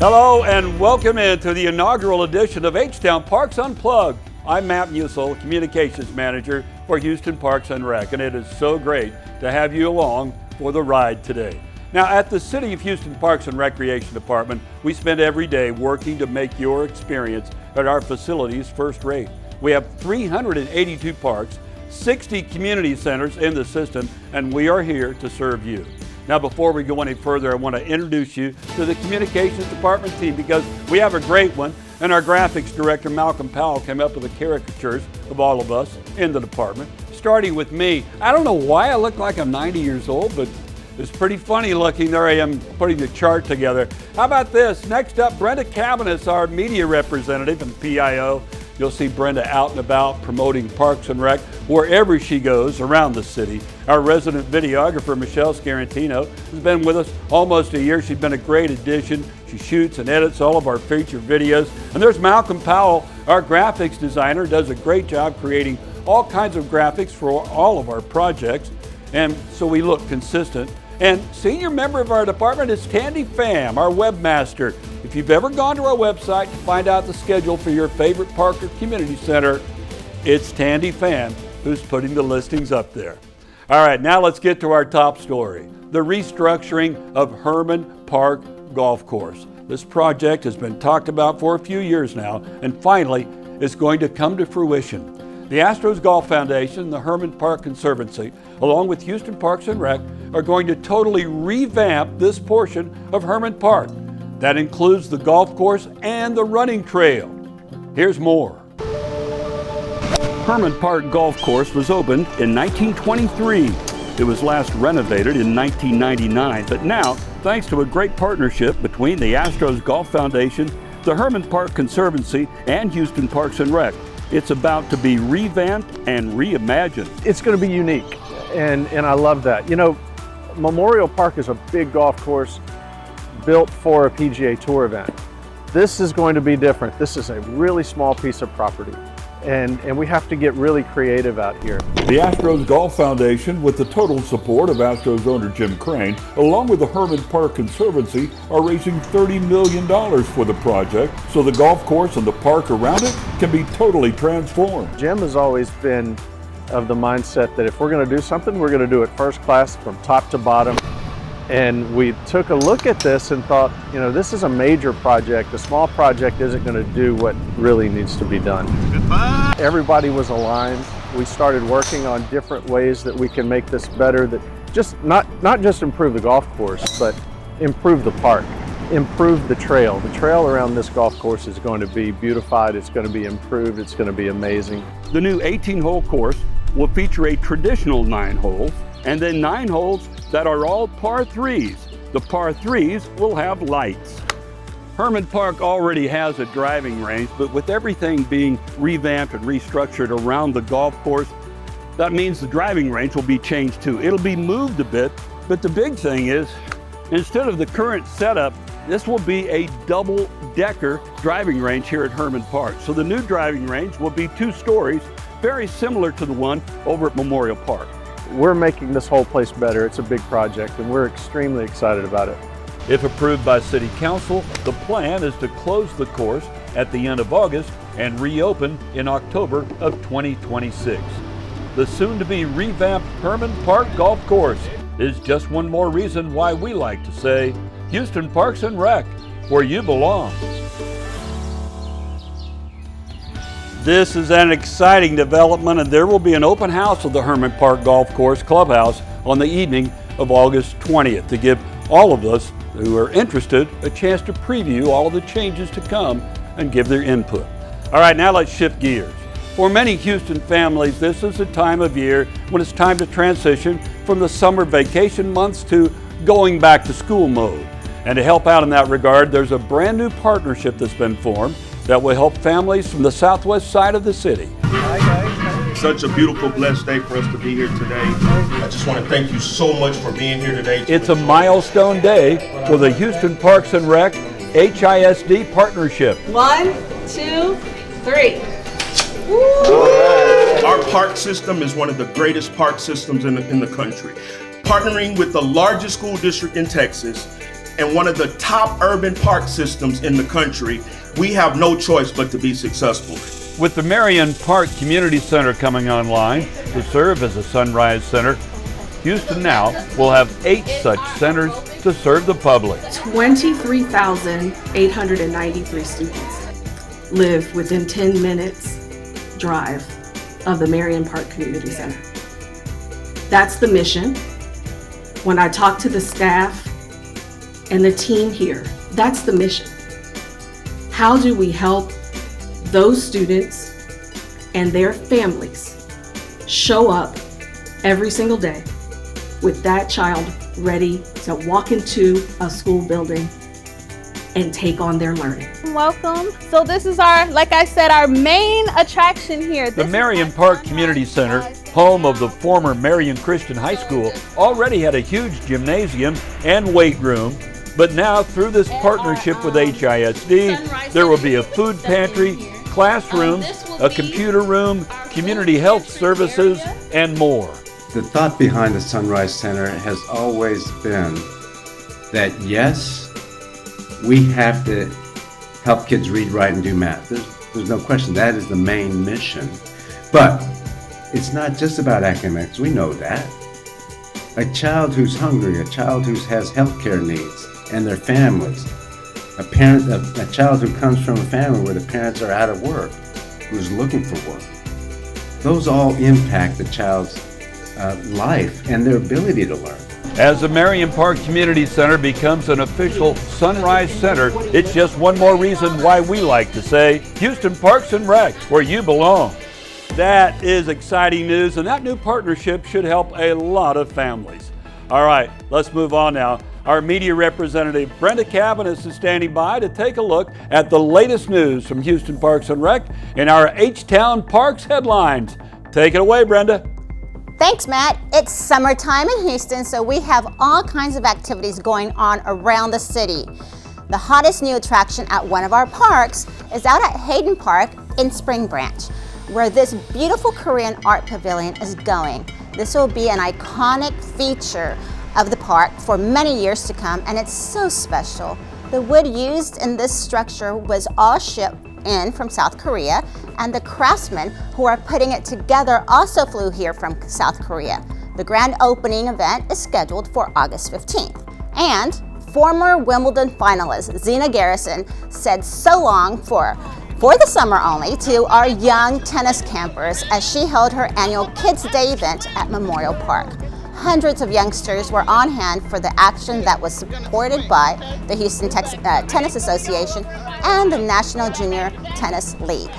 Hello and welcome into the inaugural edition of H-Town Parks Unplugged. I'm Matt Musil, Communications Manager for Houston Parks and Rec, and it is so great to have you along for the ride today. Now, at the City of Houston Parks and Recreation Department, we spend every day working to make your experience at our facilities first rate. We have 382 parks, 60 community centers in the system, and we are here to serve you. Now, before we go any further, I want to introduce you to the Communications Department team because we have a great one, and our graphics director, Malcolm Powell, came up with the caricatures of all of us in the department, starting with me. I don't know why I look like I'm 90 years old, but it's pretty funny looking. There I am putting the chart together. How about this? Next up, Brenda Cavanis, our media representative and PIO. You'll see Brenda out and about promoting Parks and Rec wherever she goes around the city. Our resident videographer, Michelle Scarantino, has been with us almost a year. She's been a great addition. She shoots and edits all of our feature videos. And there's Malcolm Powell, our graphics designer, does a great job creating all kinds of graphics for all of our projects. And so we look consistent. And senior member of our department is Tandy Pham, our webmaster. If you've ever gone to our website to find out the schedule for your favorite park or community center, it's Tandy Pham who's putting the listings up there. All right, now let's get to our top story, the restructuring of Herman Park Golf Course. This project has been talked about for a few years now, and finally, it's going to come to fruition. The Astros Golf Foundation, the Herman Park Conservancy, along with Houston Parks and Rec, are going to totally revamp this portion of Herman Park. That includes the golf course and the running trail. Here's more. Herman Park Golf Course was opened in 1923. It was last renovated in 1999, but now, thanks to a great partnership between the Astros Golf Foundation, the Herman Park Conservancy, and Houston Parks and Rec, it's about to be revamped and reimagined. It's going to be unique, and I love that. You know, Memorial Park is a big golf course built for a PGA Tour event. This is going to be different. This is a really small piece of property, and we have to get really creative out here. The Astros Golf Foundation, with the total support of Astros owner Jim Crane, along with the Herman Park Conservancy, are raising $30 million for the project so the golf course and the park around it can be totally transformed. Jim has always been of the mindset that if we're going to do something, we're going to do it first class from top to bottom. And we took a look at this and thought, you know, this is a major project. A small project isn't going to do what really needs to be done. Goodbye. Everybody was aligned. We started working on different ways that we can make this better, that just not just improve the golf course, but improve the park, improve the trail. The trail around this golf course is going to be beautified. It's going to be improved. It's going to be amazing. The new 18-hole course will feature a traditional 9 holes and then 9 holes that are all par 3s. The par 3s will have lights. Herman Park already has a driving range, but with everything being revamped and restructured around the golf course, that means the driving range will be changed too. It'll be moved a bit, but the big thing is, instead of the current setup, this will be a double-decker driving range here at Herman Park. So the new driving range will be 2 stories, very similar to the one over at Memorial Park. We're making this whole place better. It's a big project, and we're extremely excited about it. If approved by City Council, the plan is to close the course at the end of August and reopen in October of 2026. The soon-to-be revamped Herman Park Golf Course is just one more reason why we like to say, Houston Parks and Rec, where you belong. This is an exciting development, and there will be an open house of the Herman Park Golf Course Clubhouse on the evening of August 20th to give all of us who are interested a chance to preview all of the changes to come and give their input. All right, now let's shift gears. For many Houston families, this is a time of year when it's time to transition from the summer vacation months to going back to school mode. And to help out in that regard, there's a brand new partnership that's been formed that will help families from the southwest side of the city. Hi guys. Such a beautiful, blessed day for us to be here today. I just want to thank you so much for being here today. It's a milestone day for the Houston Parks and Rec HISD partnership. 1, 2, 3. Our park system is one of the greatest park systems in the country. Partnering with the largest school district in Texas, and one of the top urban park systems in the country, we have no choice but to be successful. With the Marion Park Community Center coming online to serve as a Sunrise Center, Houston now will have 8 such centers to serve the public. 23,893 students live within 10 minutes drive of the Marion Park Community Center. That's the mission. When I talk to the staff and the team here, that's the mission. How do we help those students and their families show up every single day with that child ready to walk into a school building and take on their learning? Welcome. So this is our, like I said, our main attraction here. The Marion Park Community Center, home of the former Marion Christian High School, already had a huge gymnasium and weight room. But now, through this partnership with HISD, there will be a food pantry, classrooms, a computer room, community health services, and more. The thought behind the Sunrise Center has always been that, yes, we have to help kids read, write, and do math. There's no question. That is the main mission. But it's not just about academics. We know that. A child who's hungry, a child who has healthcare needs, and their families, a child who comes from a family where the parents are out of work, who's looking for work. Those all impact the child's life and their ability to learn. As the Marion Park Community Center becomes an official Sunrise Center, it's just one more reason why we like to say, Houston Parks and Rec, where you belong. That is exciting news, and that new partnership should help a lot of families. All right, let's move on now. Our media representative, Brenda Cavanis, is standing by to take a look at the latest news from Houston Parks and Rec in our H-Town Parks headlines. Take it away, Brenda. Thanks, Matt. It's summertime in Houston, so we have all kinds of activities going on around the city. The hottest new attraction at one of our parks is out at Hayden Park in Spring Branch, where this beautiful Korean art pavilion is going. This will be an iconic feature of the park for many years to come, and it's so special. The wood used in this structure was all shipped in from South Korea, and the craftsmen who are putting it together also flew here from South Korea. The grand opening event is scheduled for August 15th. And former Wimbledon finalist Zina Garrison said so long for the summer only to our young tennis campers as she held her annual Kids Day event at Memorial Park. Hundreds of youngsters were on hand for the action that was supported by the Houston Tennis Association and the National Junior Tennis League.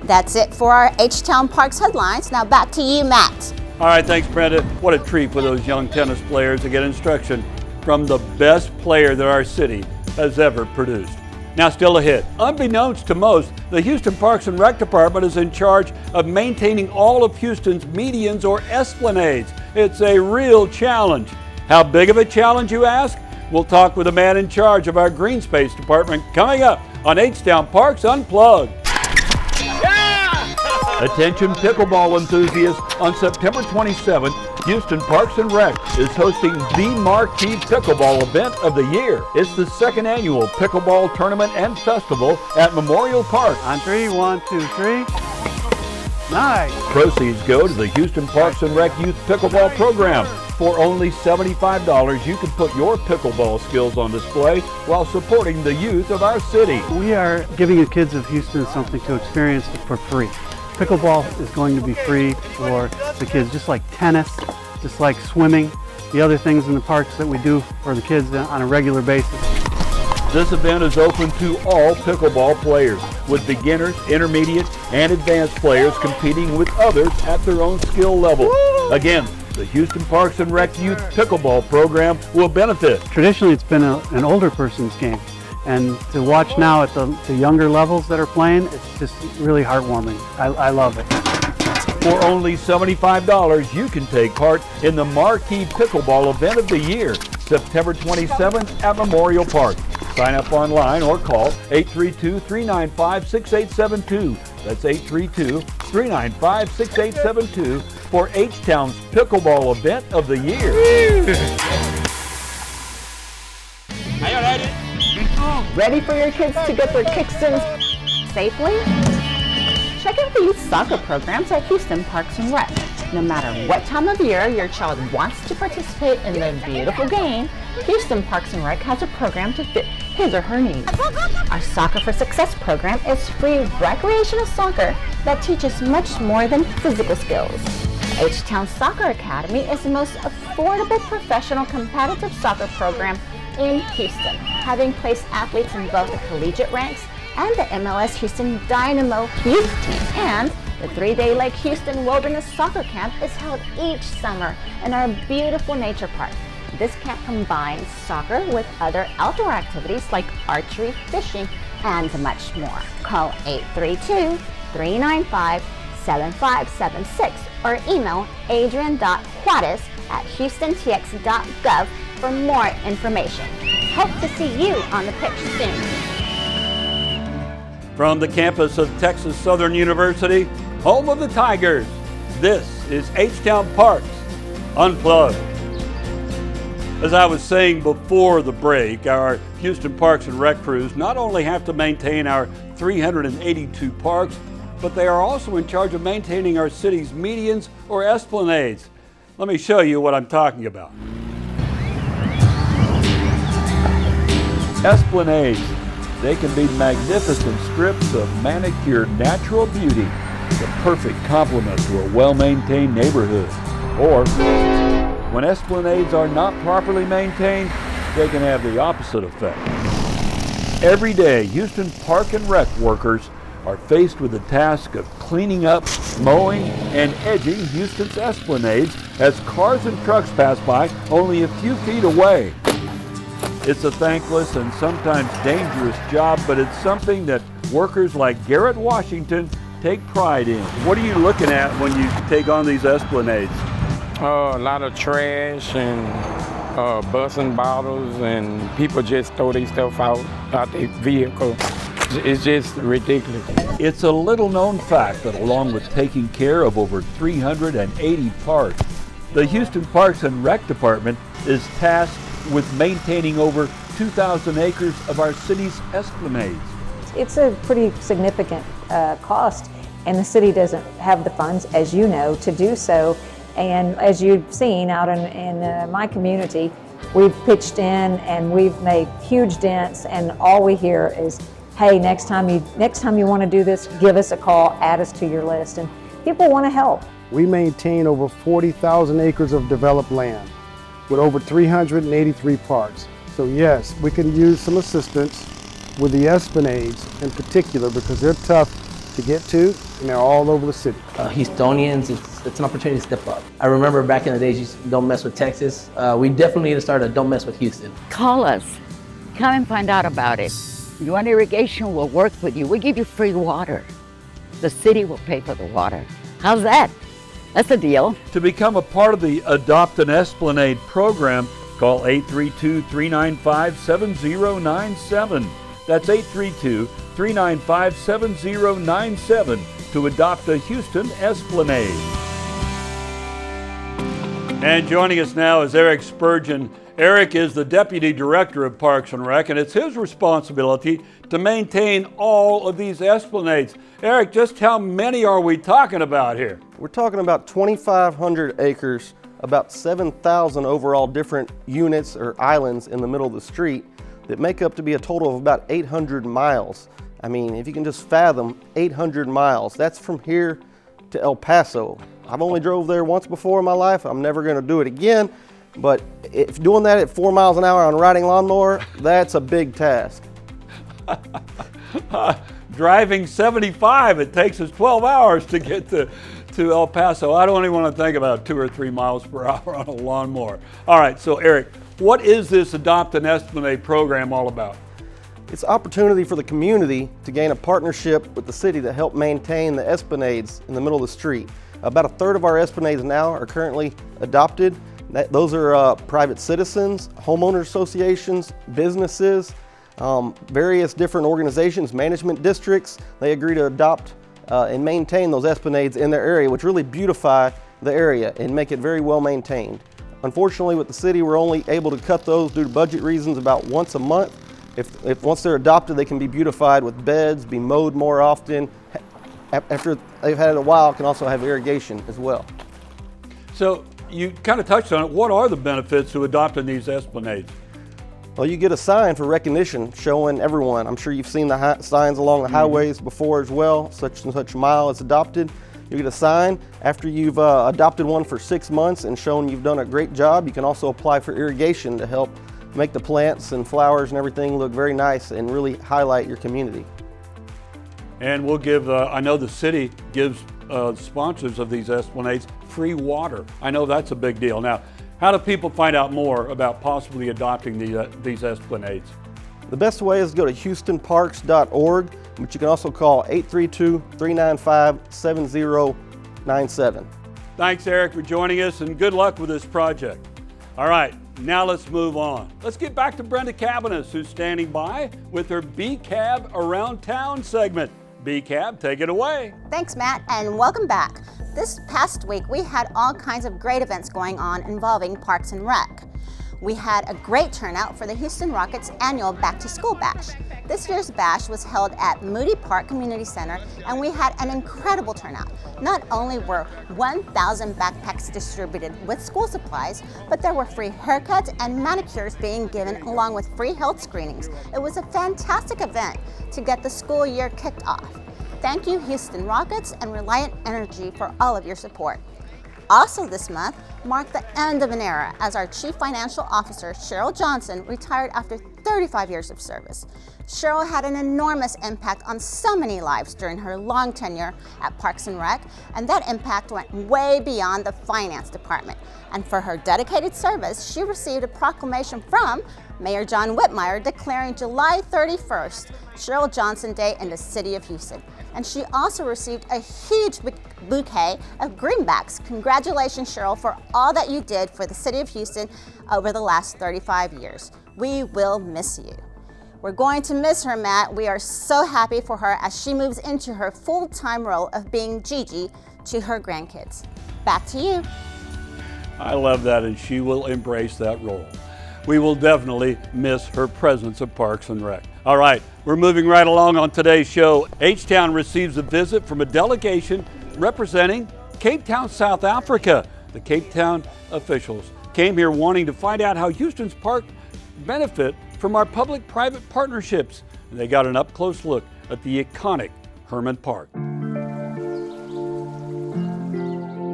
That's it for our H-Town Parks headlines. Now back to you, Matt. All right, thanks, Brenda. What a treat for those young tennis players to get instruction from the best player that our city has ever produced. Now, still ahead. Unbeknownst to most, the Houston Parks and Rec Department is in charge of maintaining all of Houston's medians or esplanades. It's a real challenge. How big of a challenge, you ask? We'll talk with the man in charge of our Green Space Department coming up on H-Town Parks Unplugged. Attention pickleball enthusiasts, on September 27th, Houston Parks and Rec is hosting the marquee pickleball event of the year. It's the second annual pickleball tournament and festival at Memorial Park. On three, 1, 2, 3. Nice. Proceeds go to the Houston Parks and Rec Youth Pickleball Program. For only $75, you can put your pickleball skills on display while supporting the youth of our city. We are giving the kids of Houston something to experience for free. Pickleball is going to be free for the kids, just like tennis, just like swimming, the other things in the parks that we do for the kids on a regular basis. This event is open to all pickleball players, with beginners, intermediate, and advanced players competing with others at their own skill level. Again, the Houston Parks and Rec Youth Pickleball Program will benefit. Traditionally, it's been an older person's game. And to watch now at the younger levels that are playing, it's just really heartwarming. I love it. For only $75, you can take part in the marquee pickleball event of the year, September 27th at Memorial Park. Sign up online or call 832-395-6872. That's 832-395-6872 for H-Town's pickleball event of the year. Ready for your kids to get their kicks in safely? Check out the youth soccer programs at Houston Parks and Rec. No matter what time of year your child wants to participate in the beautiful game, Houston Parks and Rec has a program to fit his or her needs. Our Soccer for Success program is free recreational soccer that teaches much more than physical skills. H-Town Soccer Academy is the most affordable professional competitive soccer program in Houston, having placed athletes in both the collegiate ranks and the MLS Houston Dynamo youth team. And the 3-day Lake Houston Wilderness Soccer Camp is held each summer in our beautiful nature park. This camp combines soccer with other outdoor activities like archery, fishing, and much more. Call 832-395-7576 or email adrian.juarez@houstontx.gov for more information. Hope to see you on the pitch soon. From the campus of Texas Southern University, home of the Tigers, this is H-Town Parks Unplugged. As I was saying before the break, our Houston Parks and Rec crews not only have to maintain our 382 parks, but they are also in charge of maintaining our city's medians or esplanades. Let me show you what I'm talking about. Esplanades. They can be magnificent strips of manicured natural beauty, the perfect complement to a well-maintained neighborhood. Or, when esplanades are not properly maintained, they can have the opposite effect. Every day, Houston Park and Rec workers are faced with the task of cleaning up, mowing, and edging Houston's esplanades as cars and trucks pass by only a few feet away. It's a thankless and sometimes dangerous job, but it's something that workers like Garrett Washington take pride in. What are you looking at when you take on these esplanades? A lot of trash and busting bottles, and people just throw their stuff out their vehicle. It's just ridiculous. It's a little known fact that along with taking care of over 380 parks, the Houston Parks and Rec Department is tasked with maintaining over 2,000 acres of our city's esplanades. It's a pretty significant cost, and the city doesn't have the funds, as you know, to do so. And as you've seen out in my community, we've pitched in and we've made huge dents, and all we hear is, hey, next time you want to do this, give us a call, add us to your list. And people want to help. We maintain over 40,000 acres of developed land with over 383 parks. So yes, we can use some assistance with the esplanades in particular because they're tough to get to and they're all over the city. Houstonians, it's an opportunity to step up. I remember back in the days, you don't mess with Texas. We definitely need to start a don't mess with Houston. Call us, come and find out about it. You want irrigation, we'll work with you. We give you free water. The city will pay for the water. How's that? That's a deal. To become a part of the Adopt an Esplanade program, call 832-395-7097. That's 832-395-7097 to adopt a Houston Esplanade. And joining us now is Eric Spurgeon. Eric is the Deputy Director of Parks and Rec, and it's his responsibility to maintain all of these esplanades. Eric, just how many are we talking about here? We're talking about 2,500 acres, about 7,000 overall different units or islands in the middle of the street that make up to be a total of about 800 miles. I mean, if you can just fathom 800 miles, that's from here to El Paso. I've only drove there once before in my life. I'm never going to do it again. But if doing that at 4 miles an hour on a riding lawnmower, that's a big task. Driving 75, it takes us 12 hours to get to El Paso. I don't even want to think about 2 or 3 miles per hour on a lawnmower. All right, so Eric, what is this Adopt an Esplanade program all about? It's an opportunity for the community to gain a partnership with the city to help maintain the esplanades in the middle of the street. About a third of our esplanades now are currently adopted. Those are private citizens, homeowner associations, businesses, various different organizations, management districts. They agree to adopt and maintain those esplanades in their area, which really beautify the area and make it very well maintained. Unfortunately, with the city, we're only able to cut those due to budget reasons about once a month. If once they're adopted, they can be beautified with beds, be mowed more often. After they've had it a while, can also have irrigation as well. So you kind of touched on it. What are the benefits to adopting these esplanades? Well, you get a sign for recognition showing everyone. I'm sure you've seen the signs along the highways before as well. Such and such mile is adopted. You get a sign. After you've adopted one for 6 months and shown you've done a great job, you can also apply for irrigation to help make the plants and flowers and everything look very nice and really highlight your community. And we'll give, I know the city gives sponsors of these esplanades free water. I know that's a big deal. Now, how do people find out more about possibly adopting these esplanades? The best way is to go to houstonparks.org, but you can also call 832-395-7097. Thanks, Eric, for joining us, and good luck with this project. All right, now let's move on. Let's get back to Brenda Cabanis, who's standing by with her B-Cab Around Town segment. B-Cab, take it away. Thanks, Matt, and welcome back. This past week, we had all kinds of great events going on involving Parks and Rec. We had a great turnout for the Houston Rockets annual Back to School Bash. This year's bash was held at Moody Park Community Center, and we had an incredible turnout. Not only were 1,000 backpacks distributed with school supplies, but there were free haircuts and manicures being given along with free health screenings. It was a fantastic event to get the school year kicked off. Thank you, Houston Rockets and Reliant Energy, for all of your support. Also this month marked the end of an era as our Chief Financial Officer, Cheryl Johnson, retired after 35 years of service. Cheryl had an enormous impact on so many lives during her long tenure at Parks and Rec, and that impact went way beyond the finance department. And for her dedicated service, she received a proclamation from Mayor John Whitmire declaring July 31st Cheryl Johnson Day in the city of Houston. And she also received a huge bouquet of greenbacks. Congratulations, Cheryl, for all that you did for the city of Houston over the last 35 years. We will miss you. We're going to miss her, Matt. We are so happy for her as she moves into her full-time role of being Gigi to her grandkids. Back to you. I love that, and she will embrace that role. We will definitely miss her presence at Parks and Rec. All right, we're moving right along on today's show. H-Town receives a visit from a delegation representing Cape Town, South Africa. The Cape Town officials came here wanting to find out how Houston's park benefit from our public-private partnerships. And they got an up-close look at the iconic Herman Park.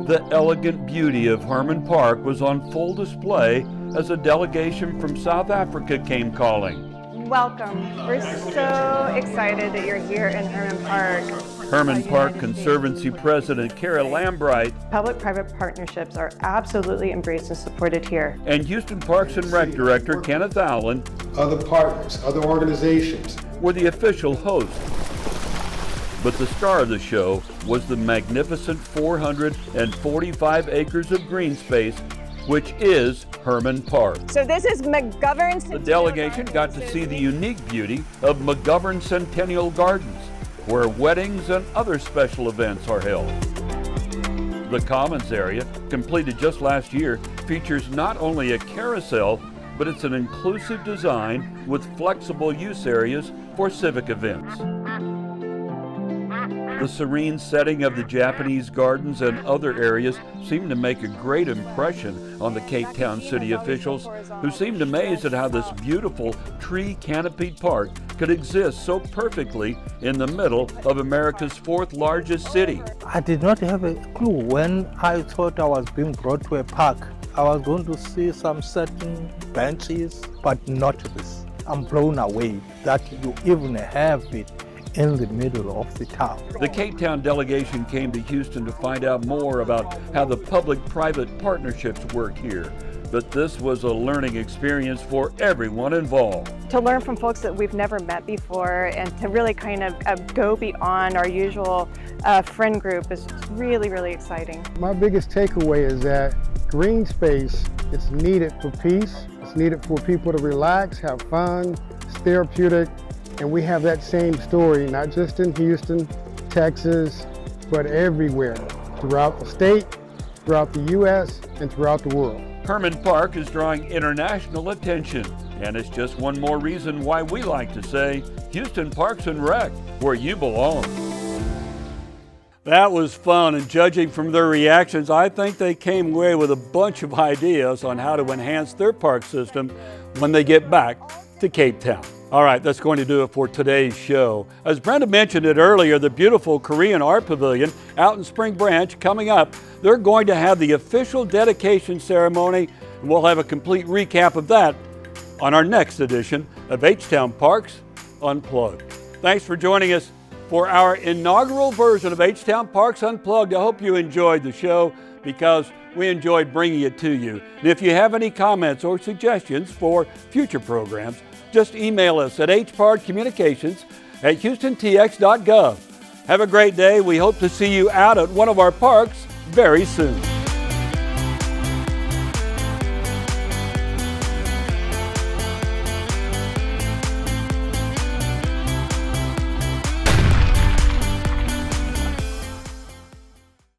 The elegant beauty of Herman Park was on full display as a delegation from South Africa came calling. Welcome. We're so excited that you're here in Herman Park. Herman Park Conservancy President Kara Lambright. Public-private partnerships are absolutely embraced and supported here. And Houston Parks and Rec Director Kenneth Allen. Other partners, other organizations were the official hosts. But the star of the show was the magnificent 445 acres of green space, which is Herman Park. So this is McGovern. The delegation got to see the unique beauty of McGovern Centennial Gardens, where weddings and other special events are held. The Commons area, completed just last year, features not only a carousel, but it's an inclusive design with flexible use areas for civic events. The serene setting of the Japanese gardens and other areas seemed to make a great impression on the Cape Town city officials, who seemed amazed at how this beautiful tree-canopied park could exist so perfectly in the middle of America's fourth largest city. I did not have a clue when I thought I was being brought to a park. I was going to see some certain benches, but not this. I'm blown away that you even have it in the middle of the town. The Cape Town delegation came to Houston to find out more about how the public-private partnerships work here. But this was a learning experience for everyone involved. To learn from folks that we've never met before and to really kind of go beyond our usual friend group is really, really exciting. My biggest takeaway is that green space is needed for peace. It's needed for people to relax, have fun, it's therapeutic. And we have that same story, not just in Houston, Texas, but everywhere, throughout the state, throughout the U.S., and throughout the world. Herman Park is drawing international attention. And it's just one more reason why we like to say, Houston Parks and Rec, where you belong. That was fun, and judging from their reactions, I think they came away with a bunch of ideas on how to enhance their park system when they get back to Cape Town. All right, that's going to do it for today's show. As Brenda mentioned it earlier, the beautiful Korean Art Pavilion out in Spring Branch coming up, they're going to have the official dedication ceremony, and we'll have a complete recap of that on our next edition of H-Town Parks Unplugged. Thanks for joining us for our inaugural version of H-Town Parks Unplugged. I hope you enjoyed the show because we enjoyed bringing it to you. And if you have any comments or suggestions for future programs, just email us at hparkcommunications@houstontx.gov. Have a great day. We hope to see you out at one of our parks very soon.